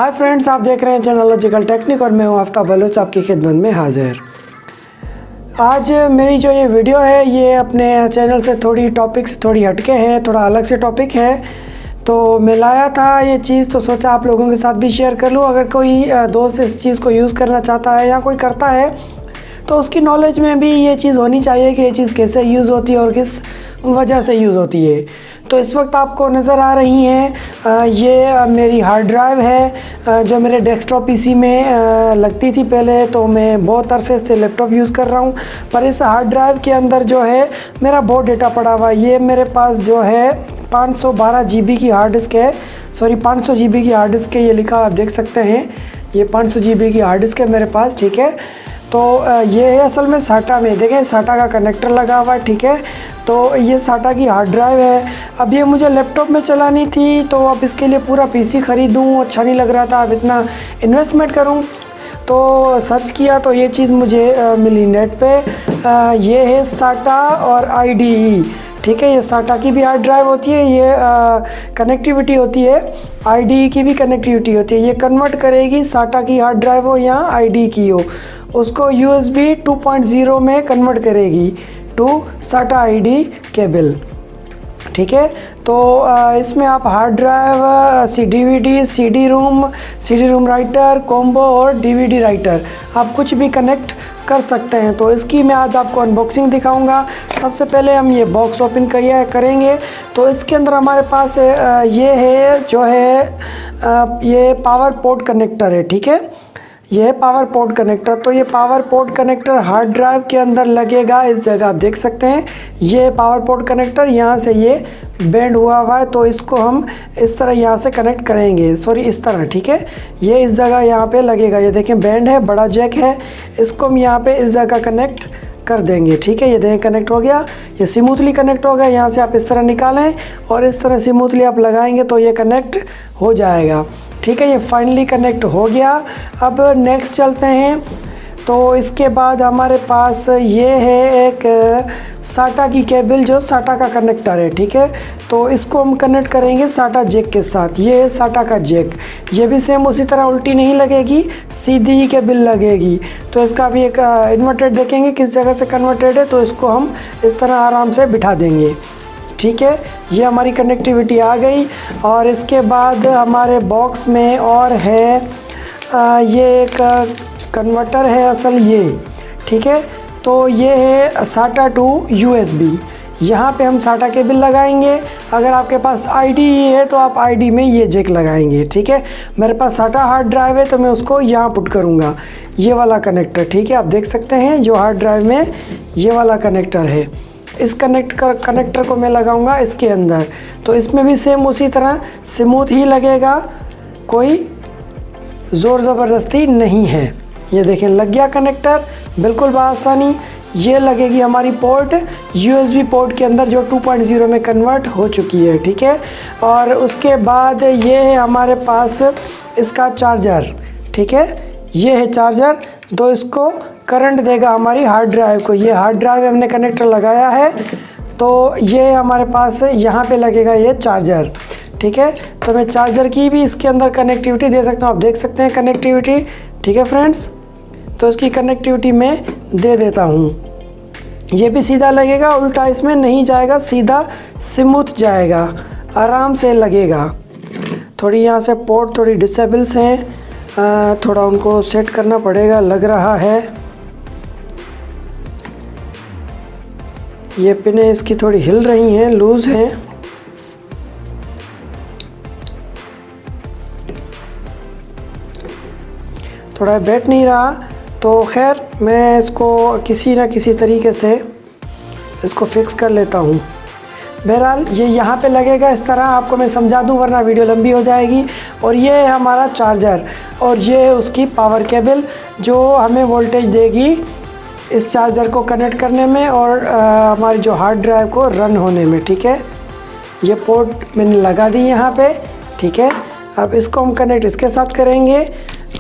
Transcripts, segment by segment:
Hi friends, आप देख रहे हैं चैनल लॉजिकल टेक्निक और मैं हूं आफ्ताब बलोच आपकी खिदमत में हाजिर। आज मेरी जो ये वीडियो है ये अपने चैनल से थोड़ी टॉपिक से थोड़ी हटके है, थोड़ा अलग से टॉपिक है। तो मैं लाया था ये चीज़ तो सोचा आप लोगों के साथ भी शेयर कर लूँ। अगर कोई दोस्त इस चीज़ को यूज़ करना चाहता है या कोई करता है तो उसकी नॉलेज में भी ये चीज़ होनी चाहिए कि ये चीज़ कैसे यूज़ होती है और किस वजह से यूज़ होती है। तो इस वक्त आपको नज़र आ रही हैं ये मेरी हार्ड ड्राइव है जो मेरे डेस्कटॉप पीसी में लगती थी पहले। तो मैं बहुत अरसे से लैपटॉप यूज़ कर रहा हूँ, पर इस हार्ड ड्राइव के अंदर जो है मेरा बहुत डेटा पड़ा हुआ है। ये मेरे पास जो है 512 GB की हार्ड डिस्क है, सॉरी 500 GB की हार्ड डिस्क है। ये लिखा आप देख सकते हैं, ये 500 GB की हार्ड डिस्क है मेरे पास, ठीक है। तो ये है असल में साटा में, देखें साटा का कनेक्टर लगा हुआ है, ठीक है। तो ये साटा की हार्ड ड्राइव है। अब ये मुझे लैपटॉप में चलानी थी, तो अब इसके लिए पूरा पीसी ख़रीदूँ अच्छा नहीं लग रहा था, अब इतना इन्वेस्टमेंट करूँ। तो सर्च किया तो ये चीज़ मुझे मिली नेट पे। ये है साटा और IDE, ठीक है। ये साटा की भी हार्ड ड्राइव होती है, ये कनेक्टिविटी होती है, IDE की भी कनेक्टिविटी होती है। ये कन्वर्ट करेगी साटा की हार्ड ड्राइव हो या IDE की हो, उसको USB 2.0 में कन्वर्ट करेगी टू साटा IDE केबल, ठीक है। तो इसमें आप हार्ड ड्राइव, DVD, CD रोम राइटर, कॉम्बो और DVD राइटर आप कुछ भी कनेक्ट कर सकते हैं। तो इसकी मैं आज आपको अनबॉक्सिंग दिखाऊंगा। सबसे पहले हम ये बॉक्स ओपन करेंगे। तो इसके अंदर हमारे पास ये है जो है ये पावर पोर्ट कनेक्टर है, ठीक है। ये है पावर पोर्ट कनेक्टर। तो ये power port connector hard drive के अंदर लगेगा, इस जगह आप देख सकते हैं। ये पावर पोर्ट कनेक्टर यहाँ से ये बेंड हुआ है, तो इसको हम इस तरह यहाँ से कनेक्ट करेंगे, सॉरी इस तरह, ठीक है। ये इस जगह यहाँ पे लगेगा, ये देखें बेंड है, बड़ा जैक है, इसको हम यहाँ पे इस जगह कनेक्ट कर देंगे, ठीक है। ये देखें कनेक्ट हो गया, ये स्मूथली कनेक्ट हो गया। यहाँ से आप इस तरह निकालें और इस तरह स्मूथली आप लगाएंगे तो ये कनेक्ट हो जाएगा, ठीक है। ये फाइनली कनेक्ट हो गया। अब नेक्स्ट चलते हैं। तो इसके बाद हमारे पास ये है एक साटा की केबल जो साटा का कनेक्टर है, ठीक है। तो इसको हम कनेक्ट करेंगे साटा जैक के साथ। ये है साटा का जैक, ये भी सेम उसी तरह उल्टी नहीं लगेगी, सीधी ही केबल लगेगी। तो इसका भी एक इन्वर्टेड देखेंगे किस जगह से कन्वर्टेड है, तो इसको हम इस तरह आराम से बिठा देंगे, ठीक है। ये हमारी कनेक्टिविटी आ गई। और इसके बाद हमारे बॉक्स में और है ये एक कन्वर्टर है असल, ये ठीक है। तो ये है साटा टू USB, यहाँ पे हम साटा केबल लगाएंगे। अगर आपके पास IDE है तो आप IDE में ये जैक लगाएंगे, ठीक है। मेरे पास साटा हार्ड ड्राइव है तो मैं उसको यहाँ पुट करूँगा, ये वाला कनेक्टर, ठीक है। आप देख सकते हैं जो हार्ड ड्राइव में ये वाला कनेक्टर है, इस कनेक्टर को मैं लगाऊंगा इसके अंदर। तो इसमें भी सेम उसी तरह स्मूथ ही लगेगा, कोई ज़ोर ज़बरदस्ती नहीं है। ये देखें लग गया कनेक्टर बिल्कुल बआसानी। ये लगेगी हमारी पोर्ट USB पोर्ट के अंदर जो 2.0 में कन्वर्ट हो चुकी है, ठीक है। और उसके बाद ये है हमारे पास इसका चार्जर, ठीक है। ये है चार्जर, तो इसको करंट देगा हमारी हार्ड ड्राइव को। ये हार्ड ड्राइव हमने कनेक्टर लगाया है, तो ये हमारे पास यहाँ पे लगेगा ये चार्जर, ठीक है। तो मैं चार्जर की भी इसके अंदर कनेक्टिविटी दे सकता हूँ, आप देख सकते हैं कनेक्टिविटी, ठीक है फ्रेंड्स। तो इसकी कनेक्टिविटी मैं दे देता हूँ। ये भी सीधा लगेगा, उल्टा इसमें नहीं जाएगा, सीधा स्मूथ जाएगा, आराम से लगेगा। थोड़ी यहाँ से पोर्ट थोड़ी डिसेबल्स हैं, थोड़ा उनको सेट करना पड़ेगा लग रहा है। ये पिनें इसकी थोड़ी हिल रही हैं, लूज़ हैं। थोड़ा बैठ नहीं रहा, तो खैर मैं इसको किसी ना किसी तरीके से इसको फिक्स कर लेता हूँ। बहरहाल ये यहाँ पे लगेगा इस तरह, आपको मैं समझा दूँ वरना वीडियो लंबी हो जाएगी। और ये है हमारा चार्जर और ये है उसकी पावर केबल जो हमें वोल्टेज देगी इस चार्जर को कनेक्ट करने में और हमारी जो हार्ड ड्राइव को रन होने में, ठीक है। ये पोर्ट मैंने लगा दी यहाँ पे, ठीक है। अब इसको हम कनेक्ट इसके साथ करेंगे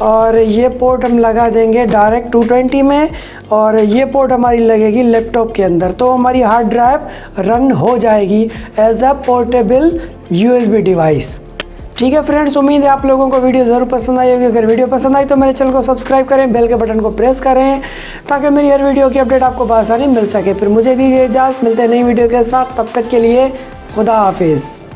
और ये पोर्ट हम लगा देंगे डायरेक्ट 220 में और ये पोर्ट हमारी लगेगी लैपटॉप के अंदर। तो हमारी हार्ड ड्राइव रन हो जाएगी as a portable USB device, ठीक है फ्रेंड्स, उम्मीद है आप लोगों को वीडियो ज़रूर पसंद आई होगी। अगर वीडियो पसंद आई तो मेरे चैनल को सब्सक्राइब करें, बेल के बटन को प्रेस करें ताकि मेरी हर वीडियो की अपडेट आपको बआसानी मिल सके। फिर मुझे दीजिए इजाज़त, मिलते हैं नई वीडियो के साथ। तब तक के लिए खुदा हाफिज़।